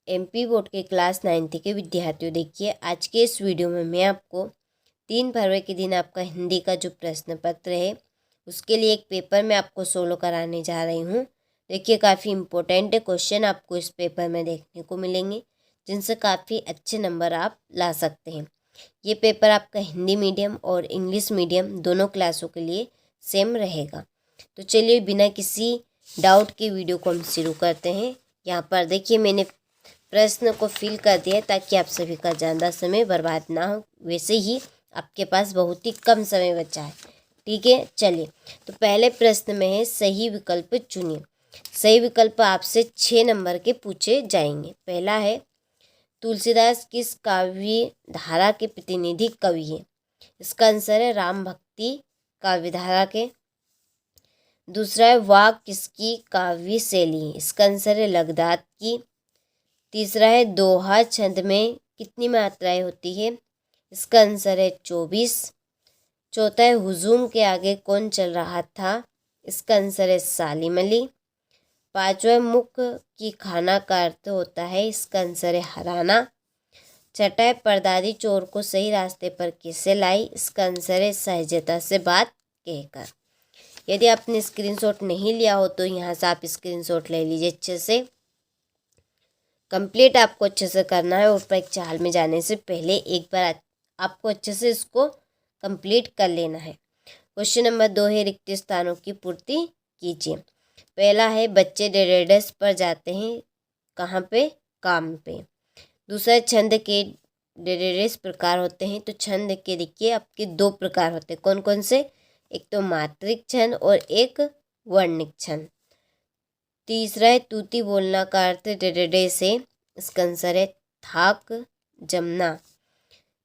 MP board के class 9th के विद्यार्थियों, देखिए आज के इस वीडियो में मैं आपको 3 फरवरी के दिन आपका हिंदी का जो प्रश्न पत्र है उसके लिए एक पेपर में आपको सोल्व कराने जा रही हूँ। देखिए काफ़ी इम्पोर्टेंट क्वेश्चन आपको इस पेपर में देखने को मिलेंगे जिनसे काफ़ी अच्छे नंबर आप ला सकते हैं। ये पेपर आपका हिंदी मीडियम और इंग्लिश मीडियम दोनों क्लासों के लिए सेम रहेगा। तो चलिए बिना किसी डाउट के वीडियो को हम शुरू करते हैं। यहाँ पर देखिए मैंने प्रश्न को फिल कर दिया ताकि आप सभी का ज़्यादा समय बर्बाद ना हो। वैसे ही आपके पास बहुत ही कम समय बचा है, ठीक है। चलिए तो पहले प्रश्न में है सही विकल्प चुनिए। सही विकल्प आपसे 6 नंबर के पूछे जाएंगे। पहला है तुलसीदास किस काव्य धारा के प्रतिनिधि कवि है? इसका आंसर है राम भक्ति काव्य धारा के। दूसरा है वाक किसकी काव्य शैली है? इसका आंसर है लगदात की। तीसरा है दोहा छंद में कितनी मात्राएं होती है? इसका आंसर है 24। चौथा है हुजूम के आगे कौन चल रहा था? इसका आंसर है सालिम अली। पांचवा मुख की खाना का अर्थ होता है, इसका आंसर है हराना। छठा है परदादी चोर को सही रास्ते पर कैसे लाई? इसका आंसर है सहजता से बात कहकर। यदि आपने स्क्रीनशॉट नहीं लिया हो तो यहाँ से आप स्क्रीनशॉट ले लीजिए अच्छे से। कंप्लीट आपको अच्छे से करना है और परीक्षा हाल में जाने से पहले एक बार आपको अच्छे से इसको कंप्लीट कर लेना है। क्वेश्चन नंबर 2 है रिक्त स्थानों की पूर्ति कीजिए। पहला है बच्चे डेडेडस पर जाते हैं, कहाँ पे? काम पे। दूसरा छंद के डेडेडस प्रकार होते हैं, तो छंद के देखिए आपके 2 प्रकार होते हैं। कौन कौन से? एक तो मात्रिक छंद और एक वर्णिक छंद। तीसरा है तूती बोलना का अर्थ डेडेडे से, इसका आंसर है थाक जमना।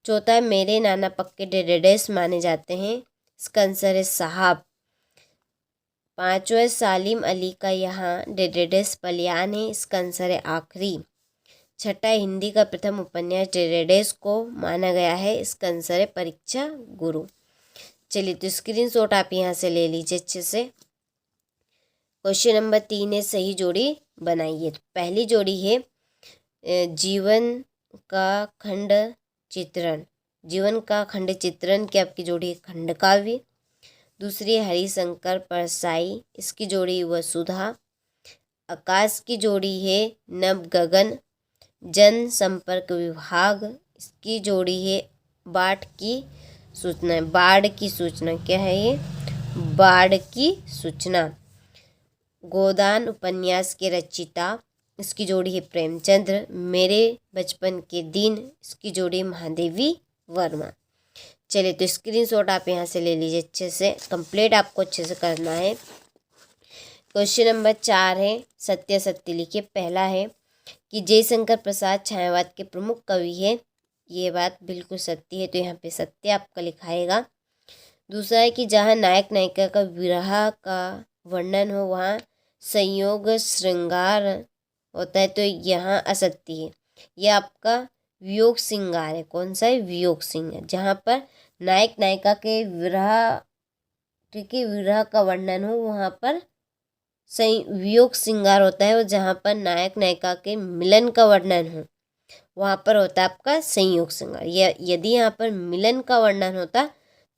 चौथा है मेरे नाना पक्के डेडेडेस माने जाते हैं, इसका आंसर है साहब। पांचवा है सालिम अली का यहाँ डेडेडेस पलियान है, इसका आंसर है आखिरी। छठा हिंदी का प्रथम उपन्यास डेडेडेस को माना गया है, इसका आंसर है परीक्षा गुरु। चलिए तो स्क्रीनशॉट आप यहाँ से ले लीजिए अच्छे से। क्वेश्चन नंबर 3 है सही जोड़ी बनाइए। तो पहली जोड़ी है जीवन का खंड चित्रण। जीवन का खंड चित्रण की आपकी जोड़ी है खंड काव्य। दूसरी है हरिशंकर परसाई, इसकी जोड़ी वसुधा। आकाश की जोड़ी है नव गगन। जन संपर्क विभाग, इसकी जोड़ी है बाढ़ की सूचना। बाढ़ की सूचना क्या है ये? बाढ़ की सूचना। गोदान उपन्यास के रचयिता, इसकी जोड़ी है प्रेमचंद्र। मेरे बचपन के दिन, इसकी जोड़ी महादेवी वर्मा। चलिए तो स्क्रीनशॉट आप यहाँ से ले लीजिए अच्छे से। कंप्लीट आपको अच्छे से करना है। क्वेश्चन नंबर 4 है सत्य सत्य लिखिए। पहला है कि जयशंकर प्रसाद छायावाद के प्रमुख कवि है, ये बात बिल्कुल सत्य है, तो यहाँ पे सत्य आपका लिखाएगा। दूसरा है कि जहाँ नायक नायिका का विरह का वर्णन हो वहाँ संयोग श्रृंगार होता है, तो यहाँ असत्य है। यह आपका वियोग श्रृंगार है। कौन सा है? वियोग श्रृंगार। जहाँ पर नायक नायिका के विरह, ठीक है, विरह का वर्णन हो वहाँ पर वियोग श्रृंगार होता है, और जहाँ पर नायक नायिका के मिलन का वर्णन हो वहाँ पर होता है आपका संयोग श्रृंगार। यदि यहाँ पर मिलन का वर्णन होता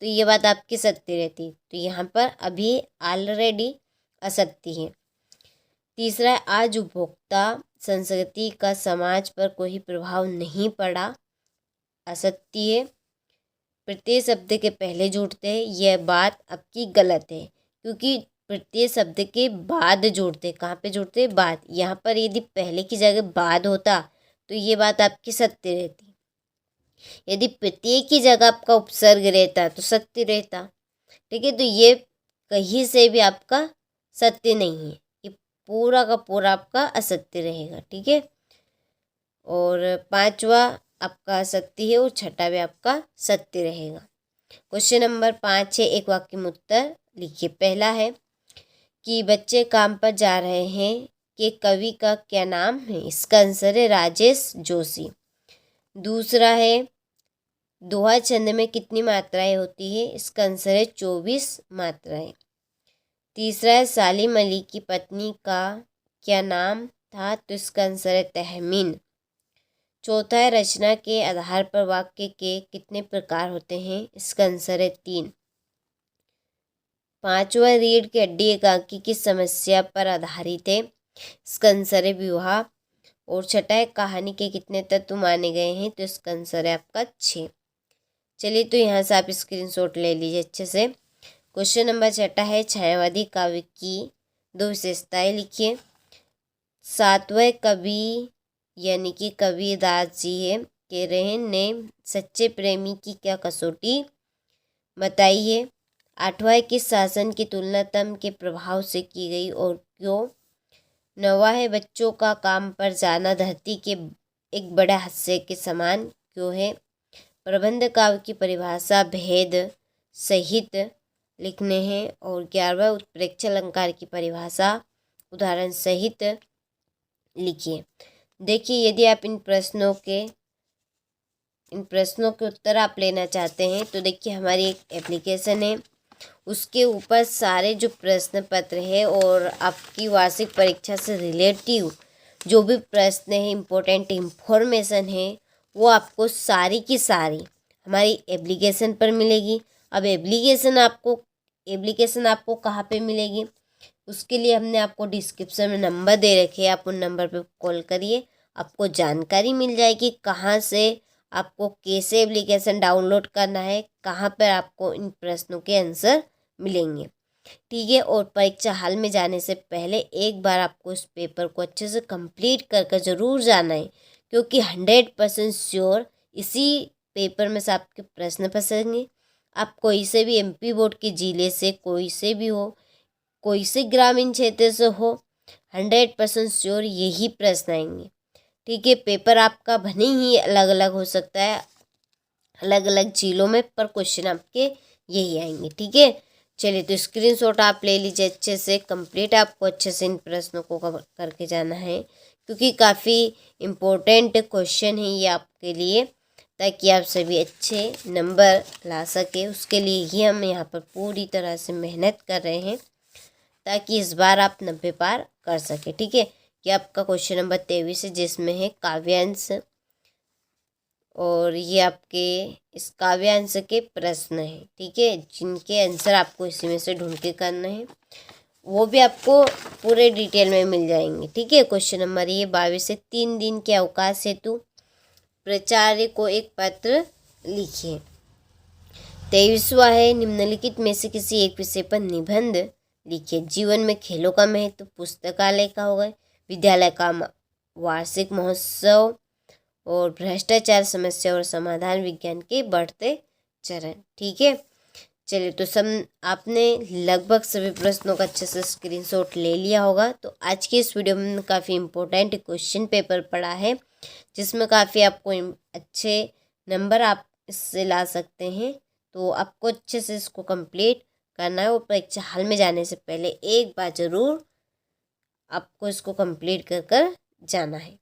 तो ये बात आपकी सत्य रहती, तो यहाँ पर अभी ऑलरेडी असत्य है। तीसरा है आज उपभोक्ता संस्कृति का समाज पर कोई प्रभाव नहीं पड़ा, असत्य है। प्रत्यय शब्द के पहले जुड़ते हैं, यह बात आपकी गलत है, क्योंकि प्रत्यय शब्द के बाद जुड़ते। कहाँ पे जुड़ते? बाद। यहाँ पर यदि पहले की जगह बाद होता तो ये बात आपकी सत्य रहती। यदि प्रत्यय की जगह आपका उपसर्ग रहता तो सत्य रहता, ठीक है। तो ये कहीं से भी आपका सत्य नहीं है, ये पूरा का पूरा आपका असत्य रहेगा, ठीक है। और पांचवा आपका सत्य है और छठा भी आपका सत्य रहेगा। क्वेश्चन नंबर 5 है एक वाक्य में उत्तर लिखिए। पहला है कि बच्चे काम पर जा रहे हैं कि कवि का क्या नाम है? इसका आंसर है राजेश जोशी। दूसरा है दोहा छंद में कितनी मात्राएं होती है? इसका आंसर है 24 मात्राएं। तीसरा है सालिम अली की पत्नी का क्या नाम था? तो इसका आंसर है तहमीन। चौथा है रचना के आधार पर वाक्य के कितने प्रकार होते हैं। इसका आंसर है 3। पांचवा रीढ़ की हड्डी एकांकी की समस्या पर आधारित है। इसका आंसर है विवाह। और छठा है कहानी के कितने तत्व माने गए हैं। तो इसका आंसर है आपका 6। चलिए तो यहाँ से आप स्क्रीनशॉट ले लीजिए अच्छे से। क्वेश्चन नंबर छठा है छायावादी काव्य की 2 विशेषताएं लिखिए। सातवें कवि यानी कि कबीरदास जी है कह रहे हैं ने सच्चे प्रेमी की क्या कसौटी बताई है। आठवां है किस शासन की तुलना तम के प्रभाव से की गई और क्यों। नौवां है बच्चों का काम पर जाना धरती के एक बड़े हादसे के समान क्यों है। प्रबंध काव्य की परिभाषा भेद सहित लिखने हैं। और 11वां उत्प्रेक्ष अलंकार की परिभाषा उदाहरण सहित लिखिए। देखिए यदि आप इन प्रश्नों के उत्तर आप लेना चाहते हैं तो देखिए हमारी एक एप्लीकेशन है, उसके ऊपर सारे जो प्रश्न पत्र है और आपकी वार्षिक परीक्षा से रिलेटिव जो भी प्रश्न है, इम्पोर्टेंट इन्फॉर्मेशन है, वो आपको सारी की सारी हमारी एप्लीकेशन पर मिलेगी। अब एप्लीकेशन आपको कहाँ पे मिलेगी, उसके लिए हमने आपको डिस्क्रिप्शन में नंबर दे रखे हैं, आप उन नंबर पे कॉल करिए, आपको जानकारी मिल जाएगी कहाँ से आपको कैसे एप्लीकेशन डाउनलोड करना है, कहाँ पर आपको इन प्रश्नों के आंसर मिलेंगे। ठीक है। और परीक्षा हाल में जाने से पहले एक बार आपको इस पेपर को अच्छे से कंप्लीट कर ज़रूर जाना है, क्योंकि 100% श्योर इसी पेपर में से आपके प्रश्न फंसेंगे। आप कोई से भी MP बोर्ड के जिले से, कोई से भी हो, कोई से ग्रामीण क्षेत्र से हो, 100% श्योर यही प्रश्न आएंगे। ठीक है। पेपर आपका भले ही अलग अलग हो सकता है, अलग अलग जिलों में, पर क्वेश्चन आपके यही आएंगे। ठीक है। चलिए तो स्क्रीनशॉट आप ले लीजिए अच्छे से, कंप्लीट आपको अच्छे से इन प्रश्नों को कवर करके जाना है, क्योंकि काफ़ी इम्पोर्टेंट क्वेश्चन है ये आपके लिए, ताकि आप सभी अच्छे नंबर ला सके। उसके लिए ही हम यहाँ पर पूरी तरह से मेहनत कर रहे हैं, ताकि इस बार आप 90 पार कर सके। ठीक है। ये आपका क्वेश्चन नंबर 23 है, जिसमें है काव्यांश, और ये आपके इस काव्यांश के प्रश्न हैं। ठीक है, जिनके आंसर आपको इसी में से ढूंढ के करना है, वो भी आपको पूरे डिटेल में मिल जाएंगे। ठीक है। क्वेश्चन नंबर ये 22 है 3 दिन के अवकाश हेतु प्राचार्य को एक पत्र लिखिए। 23वां है निम्नलिखित में से किसी एक विषय पर निबंध लिखिए। जीवन में खेलों का महत्व, पुस्तकालय का होगा, विद्यालय का वार्षिक महोत्सव, और भ्रष्टाचार समस्या और समाधान, विज्ञान के बढ़ते चरण। ठीक है। चलिए तो सब आपने लगभग सभी प्रश्नों का अच्छे से स्क्रीनशॉट ले लिया होगा। तो आज की इस वीडियो में काफ़ी इम्पोर्टेंट क्वेश्चन पेपर पढ़ा है, जिसमें काफ़ी आपको अच्छे नंबर आप इससे ला सकते हैं। तो आपको अच्छे से इसको कंप्लीट करना है, और परीक्षा हाल में जाने से पहले एक बार ज़रूर आपको इसको कंप्लीट कर जाना है।